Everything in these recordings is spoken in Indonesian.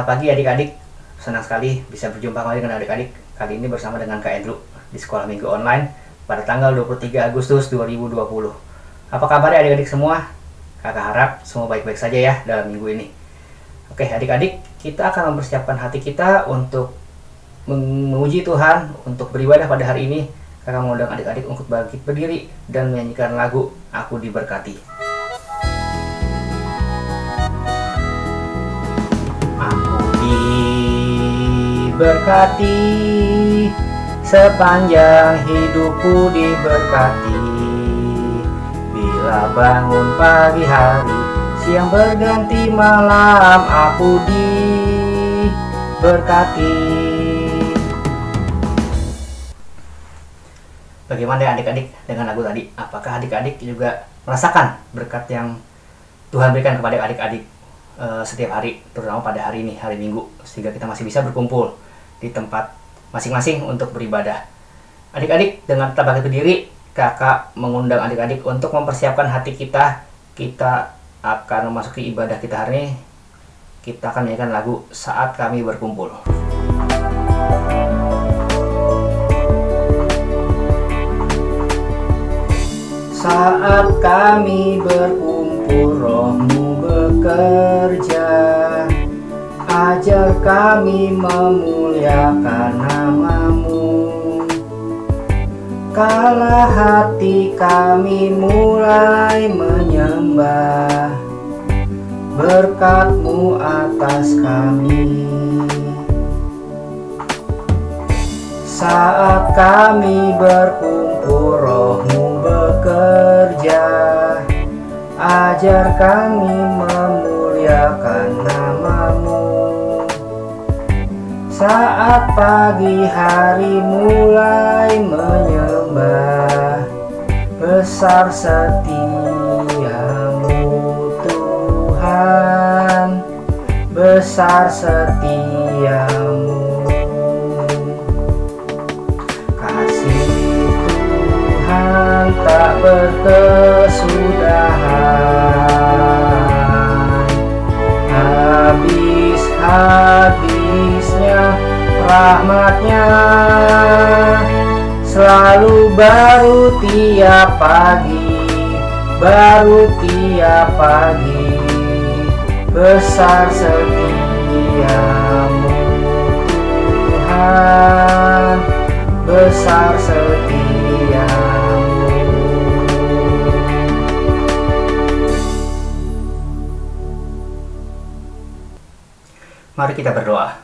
Selamat pagi adik-adik, senang sekali bisa berjumpa kembali dengan adik-adik. Kali ini bersama dengan Kak Andrew di Sekolah Minggu Online pada tanggal 23 Agustus 2020. Apa kabar adik-adik semua? Kakak harap semua baik-baik saja ya dalam minggu ini. Oke adik-adik, kita akan mempersiapkan hati kita untuk memuji Tuhan, untuk beribadah pada hari ini. Kakak mengundang adik-adik untuk bangkit berdiri dan menyanyikan lagu Aku Diberkati. Diberkati, sepanjang hidupku diberkati. Bila bangun pagi hari, siang berganti malam, aku diberkati. Bagaimana ya adik-adik dengan lagu tadi? Apakah adik-adik juga merasakan berkat yang Tuhan berikan kepada adik-adik setiap hari, terutama pada hari ini, hari Minggu, sehingga kita masih bisa berkumpul di tempat masing-masing untuk beribadah. Adik-adik, dengan kita bangkit berdiri, kakak mengundang adik-adik untuk mempersiapkan hati kita. Kita akan memasuki ibadah kita hari ini. Kita akan menyanyikan lagu Saat Kami Berkumpul. Saat kami berkumpul, Roh-Mu bekerja, ajar kami memuliakan nama-Mu. Kala hati kami mulai menyembah, berkat-Mu atas kami. Saat kami berkumpul, Roh-Mu bekerja, ajar kami memuliakan nama-Mu. Saat pagi hari mulai menyembah, besar setiamu Tuhan, besar setiamu. Kasih Tuhan tak berkesudahan, habis-habisnya rahmat-Nya, selalu baru tiap pagi, baru tiap pagi, besar setiamu Tuhan, besar setiamu. Mari kita berdoa.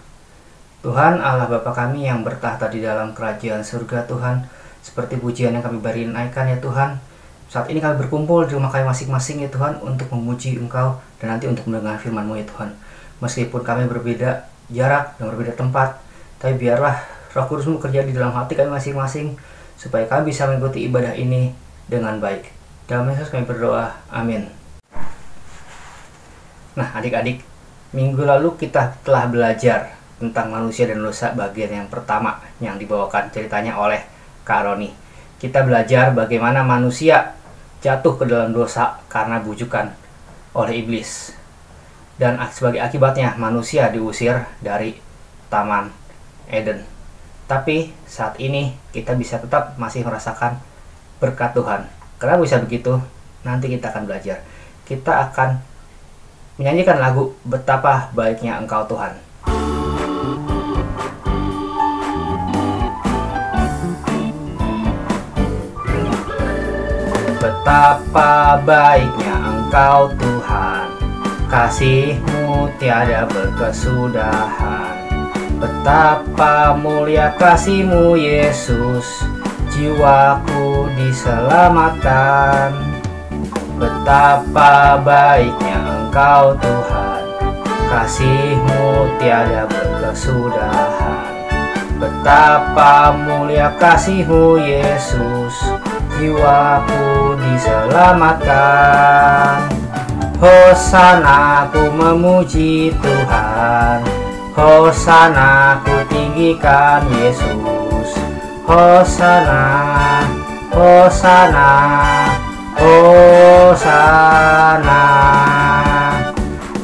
Tuhan Allah Bapa kami yang bertahta di dalam kerajaan surga Tuhan, seperti pujian yang kami beri naikkan ya Tuhan, saat ini kami berkumpul di rumah kami masing-masing ya Tuhan, untuk memuji Engkau dan nanti untuk mendengar firman-Mu ya Tuhan. Meskipun kami berbeda jarak dan berbeda tempat, tapi biarlah Roh Kudus-Mu bekerja di dalam hati kami masing-masing, supaya kami bisa mengikuti ibadah ini dengan baik. Dalam Yesus kami berdoa, amin. Nah adik-adik, minggu lalu kita telah belajar tentang manusia dan dosa bagian yang pertama yang dibawakan ceritanya oleh Kak Roni. Kita belajar bagaimana manusia jatuh ke dalam dosa karena bujukan oleh iblis. Dan sebagai akibatnya manusia diusir dari Taman Eden. Tapi saat ini kita bisa tetap masih merasakan berkat Tuhan. Kenapa bisa begitu? Nanti kita akan belajar. Kita akan menyanyikan lagu Betapa Baiknya Engkau Tuhan. Betapa baiknya Engkau Tuhan, kasih-Mu tiada berkesudahan. Betapa mulia kasih-Mu Yesus, jiwaku diselamatkan. Betapa baiknya Engkau Tuhan, kasih-Mu tiada berkesudahan. Betapa mulia kasih-Mu Yesus, jiwaku diselamatkan. Hosana ku memuji Tuhan, Hosana ku tinggikan Yesus. Hosana, Hosana, Hosana.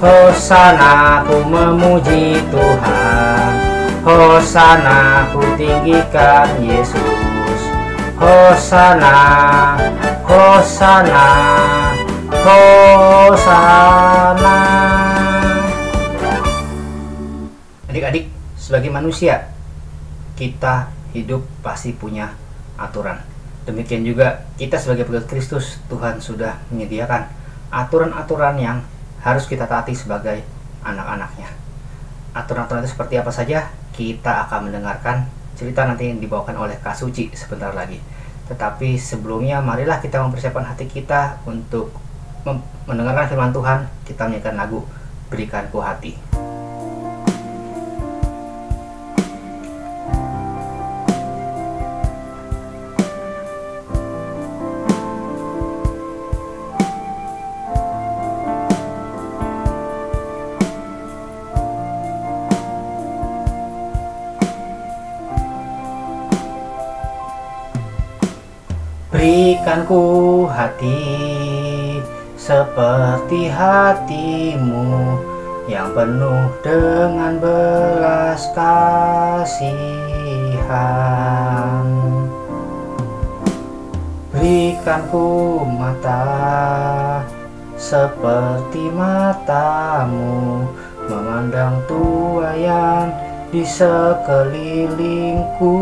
Hosana, ku memuji Tuhan. Hosana, ku tinggikan Yesus. Hosana, Hosana, Hosana. Adik-adik, sebagai manusia, kita hidup pasti punya aturan. Demikian juga kita sebagai pengikut Kristus, Tuhan sudah menyediakan aturan-aturan yang harus kita taati sebagai anak-anaknya. Aturan-aturan itu seperti apa saja? Kita akan mendengarkan cerita nanti yang dibawakan oleh Kak Suci sebentar lagi. Tetapi sebelumnya marilah kita mempersiapkan hati kita untuk mendengarkan firman Tuhan. Kita menyanyikan lagu Berikanku Hati. Berikanku hati seperti hatimu yang penuh dengan belas kasihan. Berikanku mata seperti matamu memandang tuaian di sekelilingku.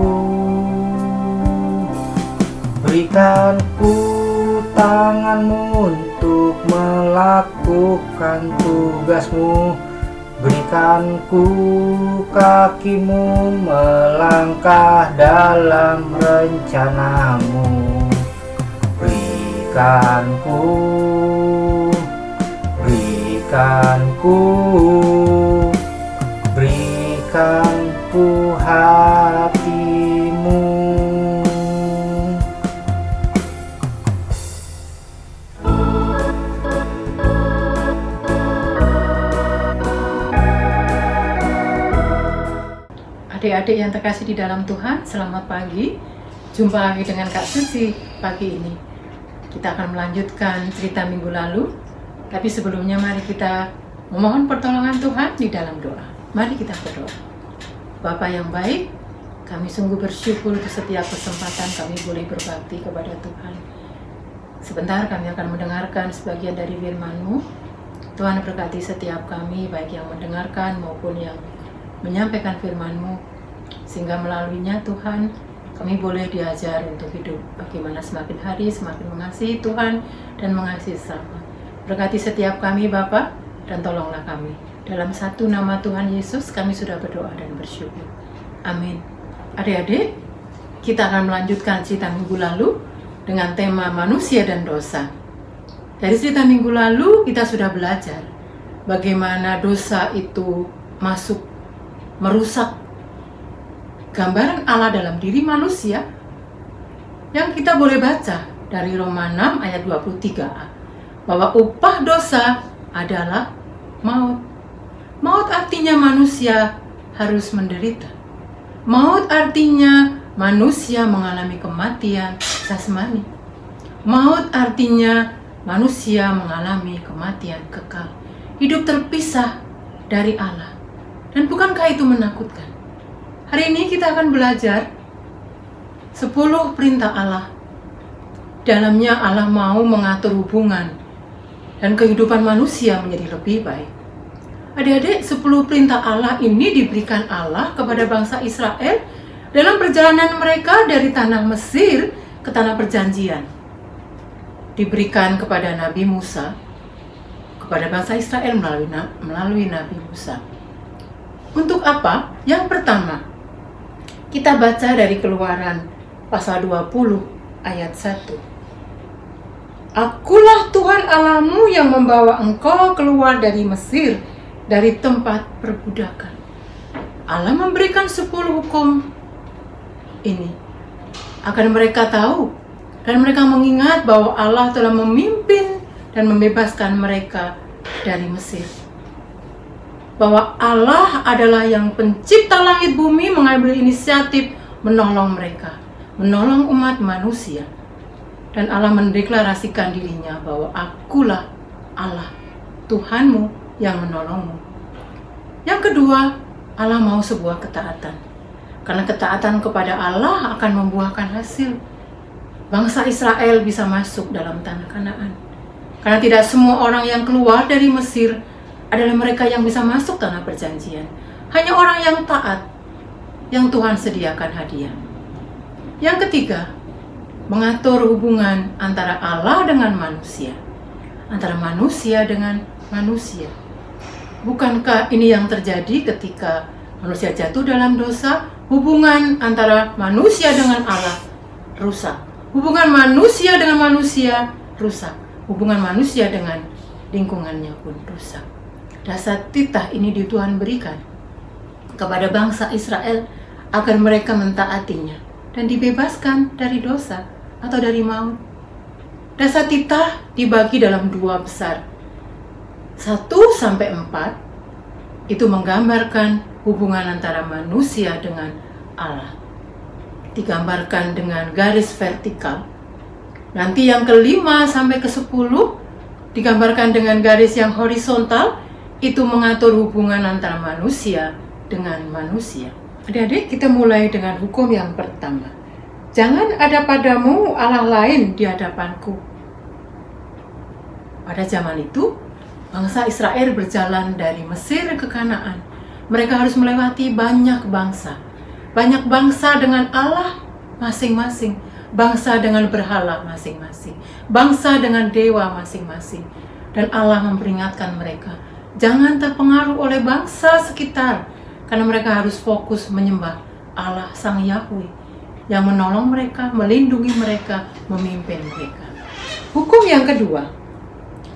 Berikanku tanganmu untuk melakukan tugasmu. Berikanku kakimu melangkah dalam rencanamu. Berikanku, berikanku, berikanku hatimu. Adik-adik yang terkasih di dalam Tuhan, selamat pagi. Jumpa lagi dengan Kak Suci pagi ini. Kita akan melanjutkan cerita minggu lalu. Tapi sebelumnya mari kita memohon pertolongan Tuhan di dalam doa. Mari kita berdoa. Bapa yang baik, kami sungguh bersyukur di setiap kesempatan kami boleh berbakti kepada Tuhan. Sebentar kami akan mendengarkan sebagian dari firman-Mu. Tuhan berkati setiap kami, baik yang mendengarkan maupun yang menyampaikan firman-Mu, sehingga melaluinya Tuhan kami boleh diajar untuk hidup bagaimana semakin hari semakin mengasihi Tuhan dan mengasihi sesama. Berkati setiap kami Bapa, dan tolonglah kami. Dalam satu nama Tuhan Yesus kami sudah berdoa dan bersyukur. Amin. Adik-adik, kita akan melanjutkan cerita minggu lalu dengan tema manusia dan dosa. Dari cerita minggu lalu kita sudah belajar bagaimana dosa itu masuk merusak gambaran Allah dalam diri manusia, yang kita boleh baca dari Roma 6 ayat 23a, bahwa upah dosa adalah maut. Maut artinya manusia harus menderita. Maut artinya manusia mengalami kematian jasmani. Maut artinya manusia mengalami kematian kekal, hidup terpisah dari Allah. Dan bukankah itu menakutkan? Hari ini kita akan belajar 10 perintah Allah. Dalamnya Allah mau mengatur hubungan dan kehidupan manusia menjadi lebih baik. Adik-adik, 10 perintah Allah ini diberikan Allah kepada bangsa Israel dalam perjalanan mereka dari tanah Mesir ke tanah perjanjian. Diberikan kepada Nabi Musa, kepada bangsa Israel melalui Nabi Musa. Untuk apa? Yang pertama, kita baca dari Keluaran pasal 20 ayat 1. Akulah Tuhan Allahmu yang membawa engkau keluar dari Mesir, dari tempat perbudakan. Allah memberikan 10 hukum ini agar mereka tahu dan mereka mengingat bahwa Allah telah memimpin dan membebaskan mereka dari Mesir. Bahwa Allah adalah yang pencipta langit bumi, mengambil inisiatif menolong mereka, menolong umat manusia. Dan Allah mendeklarasikan dirinya bahwa akulah Allah, Tuhanmu yang menolongmu. Yang kedua, Allah mau sebuah ketaatan. Karena ketaatan kepada Allah akan membuahkan hasil. Bangsa Israel bisa masuk dalam tanah Kanaan. Karena tidak semua orang yang keluar dari Mesir adalah mereka yang bisa masuk tanah perjanjian. Hanya orang yang taat yang Tuhan sediakan hadiah. Yang ketiga, mengatur hubungan antara Allah dengan manusia. Antara manusia dengan manusia. Bukankah ini yang terjadi ketika manusia jatuh dalam dosa? Hubungan antara manusia dengan Allah rusak. Hubungan manusia dengan manusia rusak. Hubungan manusia dengan lingkungannya pun rusak. Dasar titah ini di Tuhan berikan kepada bangsa Israel agar mereka mentaatinya dan dibebaskan dari dosa atau dari maut. Dasar titah dibagi dalam dua besar. 1-4 itu menggambarkan hubungan antara manusia dengan Allah. Digambarkan dengan garis vertikal. Nanti yang ke-5-10 digambarkan dengan garis yang horizontal, itu mengatur hubungan antara manusia dengan manusia. Adik-adik, kita mulai dengan hukum yang pertama. Jangan ada padamu Allah lain di hadapanku. Pada zaman itu, bangsa Israel berjalan dari Mesir ke Kanaan. Mereka harus melewati banyak bangsa. Banyak bangsa dengan Allah masing-masing. Bangsa dengan berhala masing-masing. Bangsa dengan dewa masing-masing. Dan Allah memperingatkan mereka, jangan terpengaruh oleh bangsa sekitar. Karena mereka harus fokus menyembah Allah Sang Yahweh yang menolong mereka, melindungi mereka, memimpin mereka. Hukum yang kedua,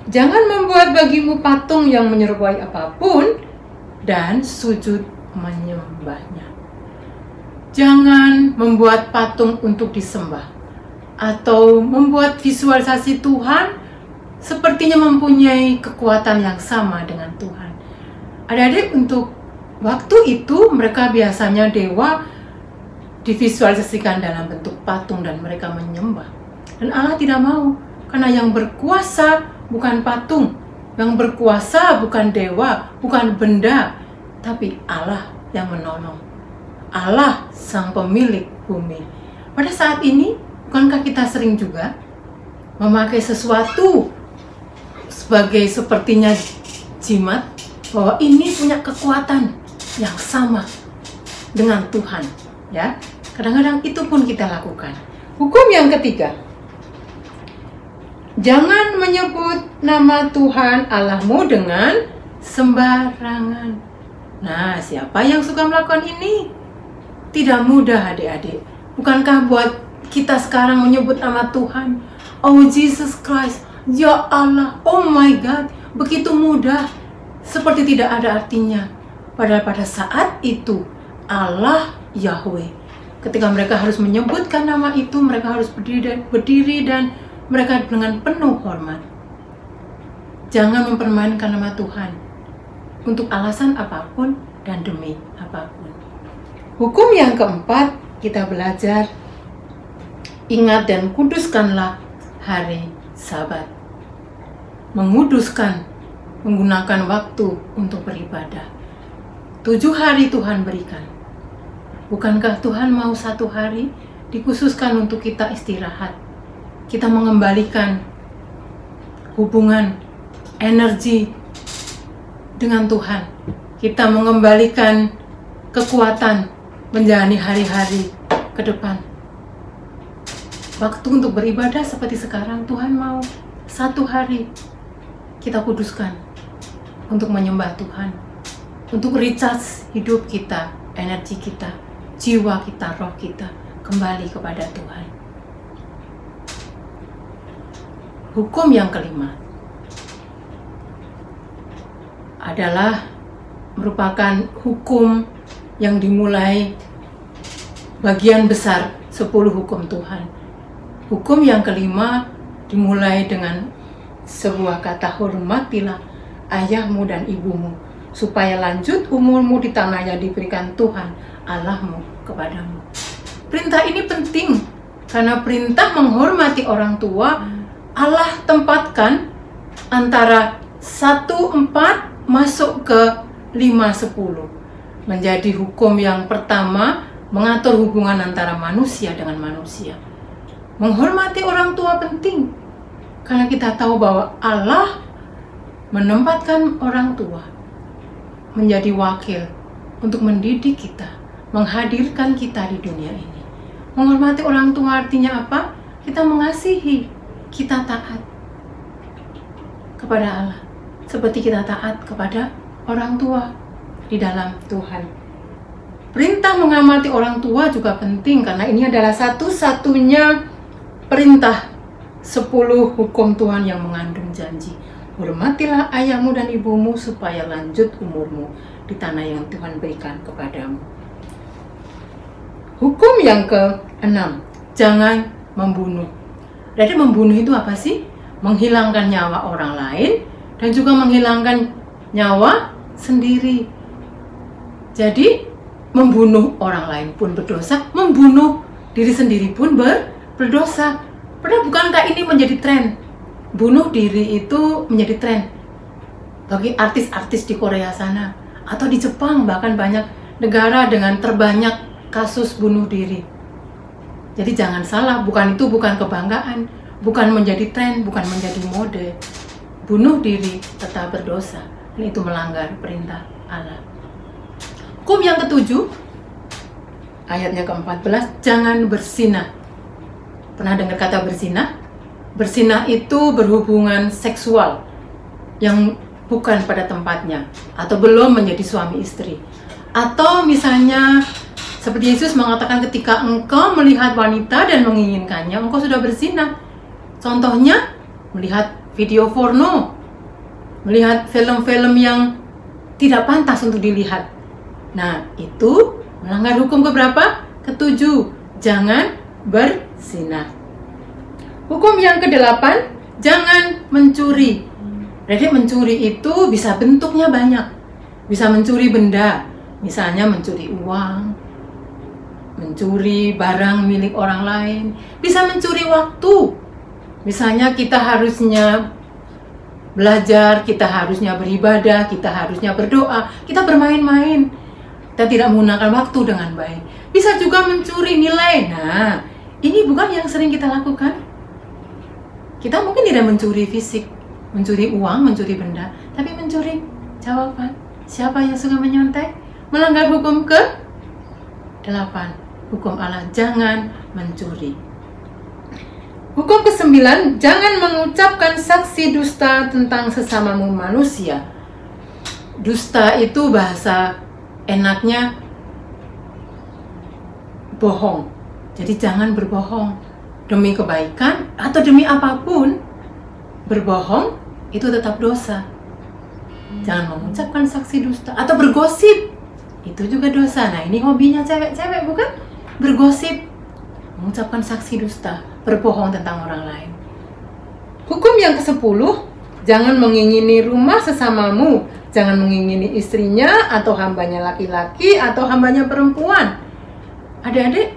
jangan membuat bagimu patung yang menyerupai apapun dan sujud menyembahnya. Jangan membuat patung untuk disembah atau membuat visualisasi Tuhan sepertinya mempunyai kekuatan yang sama dengan Tuhan. Adik-adik, untuk waktu itu mereka biasanya dewa divisualisasikan dalam bentuk patung dan mereka menyembah. Dan Allah tidak mau, karena yang berkuasa bukan patung, yang berkuasa bukan dewa, bukan benda, tapi Allah yang menolong. Allah sang pemilik bumi. Pada saat ini, bukankah kita sering juga memakai sesuatu sebagai sepertinya jimat, bahwa ini punya kekuatan yang sama dengan Tuhan, ya? Kadang-kadang itu pun kita lakukan. Hukum yang ketiga, jangan menyebut nama Tuhan Allahmu dengan sembarangan. Nah, siapa yang suka melakukan ini? Tidak mudah, adik-adik. Bukankah buat kita sekarang menyebut nama Tuhan, oh Jesus Christ, ya Allah, oh my God, begitu mudah, seperti tidak ada artinya. Padahal pada saat itu Allah Yahweh, ketika mereka harus menyebutkan nama itu, mereka harus berdiri dan mereka dengan penuh hormat. Jangan mempermainkan nama Tuhan untuk alasan apapun dan demi apapun. Hukum yang keempat, kita belajar, ingat dan kuduskanlah hari Sabat. Menguduskan, menggunakan waktu untuk beribadah. 7 hari Tuhan berikan. Bukankah Tuhan mau 1 hari dikhususkan untuk kita istirahat? Kita mengembalikan hubungan, energi dengan Tuhan. Kita mengembalikan kekuatan menjalani hari-hari ke depan. Waktu untuk beribadah seperti sekarang, Tuhan mau 1 hari kita kuduskan untuk menyembah Tuhan, untuk recharge hidup kita, energi kita, jiwa kita, roh kita kembali kepada Tuhan. Hukum yang kelima adalah merupakan hukum yang dimulai bagian besar 10 hukum Tuhan. Hukum yang kelima dimulai dengan sebuah kata, hormatilah ayahmu dan ibumu, supaya lanjut umurmu di tanah yang diberikan Tuhan Allahmu kepadamu. Perintah ini penting, karena perintah menghormati orang tua Allah tempatkan antara 1-4 masuk ke 5:10. Menjadi hukum yang pertama mengatur hubungan antara manusia dengan manusia. Menghormati orang tua penting, karena kita tahu bahwa Allah menempatkan orang tua menjadi wakil untuk mendidik kita, menghadirkan kita di dunia ini. Menghormati orang tua artinya apa? Kita mengasihi, kita taat kepada Allah, seperti kita taat kepada orang tua di dalam Tuhan. Perintah mengamati orang tua juga penting, karena ini adalah satu-satunya perintah 10 hukum Tuhan yang mengandung janji. Hormatilah ayahmu dan ibumu supaya lanjut umurmu di tanah yang Tuhan berikan kepadamu. Hukum yang ke-6, jangan membunuh. Jadi membunuh itu apa sih? Menghilangkan nyawa orang lain dan juga menghilangkan nyawa sendiri. Jadi membunuh orang lain pun berdosa, membunuh diri sendiri pun berdosa. Padahal bukankah ini menjadi tren? Bunuh diri itu menjadi tren bagi artis-artis di Korea sana atau di Jepang, bahkan banyak negara dengan terbanyak kasus bunuh diri. Jadi jangan salah, bukan kebanggaan, bukan menjadi tren, bukan menjadi mode. Bunuh diri tetap berdosa, dan itu melanggar perintah Allah. Hukum yang ke-7, ayatnya ke-14, jangan berzinah. Pernah dengar kata berzinah? Berzinah itu berhubungan seksual yang bukan pada tempatnya, atau belum menjadi suami istri. Atau misalnya seperti Yesus mengatakan, ketika engkau melihat wanita dan menginginkannya, engkau sudah berzinah. Contohnya, melihat video porno, melihat film-film yang tidak pantas untuk dilihat. Nah, itu melanggar hukum keberapa? Ke-7, jangan berzinah. Hukum yang ke-8, jangan mencuri. Jadi mencuri itu bisa bentuknya banyak. Bisa mencuri benda, misalnya mencuri uang, mencuri barang milik orang lain, bisa mencuri waktu. Misalnya kita harusnya belajar, kita harusnya beribadah, kita harusnya berdoa, kita bermain-main. Kita tidak menggunakan waktu dengan baik. Bisa juga mencuri nilai. Nah, ini bukan yang sering kita lakukan. Kita mungkin tidak mencuri fisik, mencuri uang, mencuri benda, tapi mencuri jawaban. Siapa yang suka menyontek? Melanggar hukum ke-8. Hukum Allah, jangan mencuri. Hukum ke-9, jangan mengucapkan saksi dusta tentang sesamamu manusia. Dusta itu bahasa enaknya bohong. Jadi jangan berbohong demi kebaikan atau demi apapun. Berbohong itu tetap dosa. Jangan mengucapkan saksi dusta atau bergosip. Itu juga dosa. Nah, ini hobinya cewek-cewek, bukan? Bergosip, mengucapkan saksi dusta, berbohong tentang orang lain. Hukum yang ke-10, jangan mengingini rumah sesamamu. Jangan mengingini istrinya atau hambanya laki-laki atau hambanya perempuan. Adik-adik,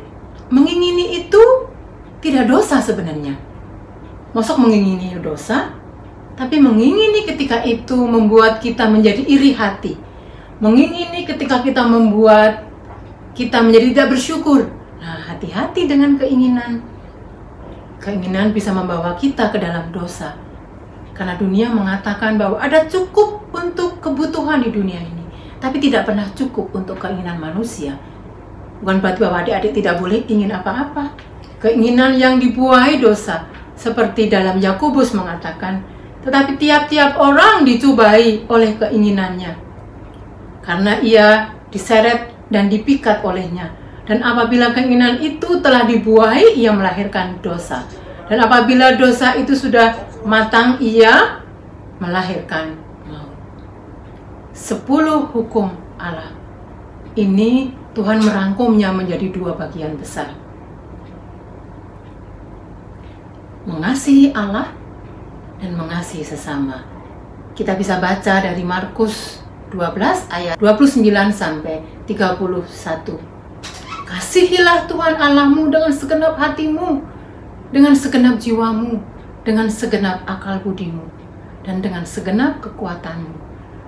mengingini itu tidak dosa sebenarnya. Mosok mengingini dosa, tapi mengingini ketika itu membuat kita menjadi iri hati. Mengingini ketika kita membuat kita menjadi tidak bersyukur. Nah, hati-hati dengan keinginan. Keinginan bisa membawa kita ke dalam dosa. Karena dunia mengatakan bahwa ada cukup untuk kebutuhan di dunia ini, tapi tidak pernah cukup untuk keinginan manusia. Bukan berarti bahwa adik-adik tidak boleh ingin apa-apa. Keinginan yang dibuahi dosa, seperti dalam Yakobus mengatakan, tetapi tiap-tiap orang dicobai oleh keinginannya, karena ia diseret dan dipikat olehnya. Dan apabila keinginan itu telah dibuahi, ia melahirkan dosa. Dan apabila dosa itu sudah matang, ia melahirkan maut. 10 hukum Allah. Ini Tuhan merangkumnya menjadi 2 bagian besar. Mengasihi Allah dan mengasihi sesama. Kita bisa baca dari Markus 12 ayat 29 sampai 31. Kasihilah Tuhan Allahmu dengan segenap hatimu, dengan segenap jiwamu, dengan segenap akal budimu, dan dengan segenap kekuatanmu.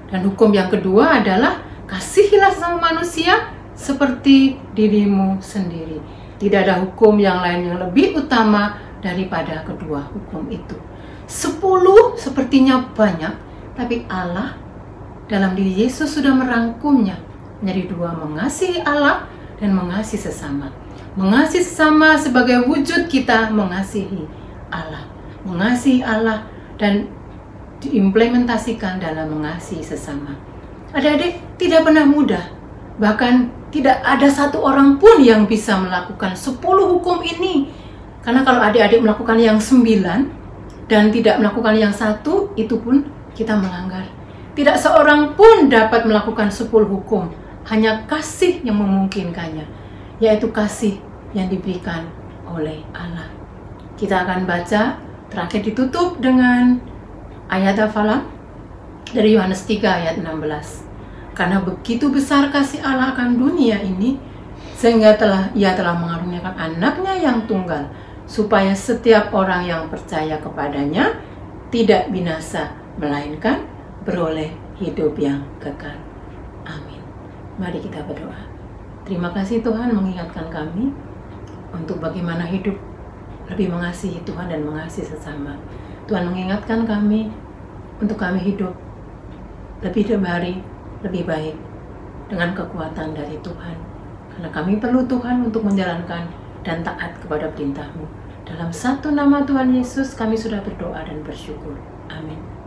Dan hukum yang kedua adalah kasihilah sama manusia seperti dirimu sendiri. Tidak ada hukum yang lain yang lebih utama daripada kedua hukum itu. 10 sepertinya banyak, tapi Allah dalam diri Yesus sudah merangkumnya menjadi 2, mengasihi Allah dan mengasihi sesama. Mengasihi sesama sebagai wujud kita mengasihi Allah. Mengasihi Allah dan diimplementasikan dalam mengasihi sesama. Adik-adik, tidak pernah mudah. Bahkan tidak ada satu orang pun yang bisa melakukan 10 hukum ini. Karena kalau adik-adik melakukan yang 9 dan tidak melakukan yang 1, itu pun kita melanggar. Tidak seorang pun dapat melakukan 10 hukum. Hanya kasih yang memungkinkannya, yaitu kasih yang diberikan oleh Allah. Kita akan baca, terakhir ditutup dengan ayat hafalan dari Yohanes 3 ayat 16. Karena begitu besar kasih Allah akan dunia ini, sehingga Ia telah mengaruniakan anaknya yang tunggal, supaya setiap orang yang percaya kepadanya tidak binasa, melainkan beroleh hidup yang kekal. Amin. Mari kita berdoa. Terima kasih Tuhan mengingatkan kami untuk bagaimana hidup lebih mengasihi Tuhan dan mengasihi sesama. Tuhan mengingatkan kami untuk kami hidup lebih hari, lebih baik dengan kekuatan dari Tuhan. Karena kami perlu Tuhan untuk menjalankan dan taat kepada perintah-Mu. Dalam satu nama Tuhan Yesus kami sudah berdoa dan bersyukur. Amin.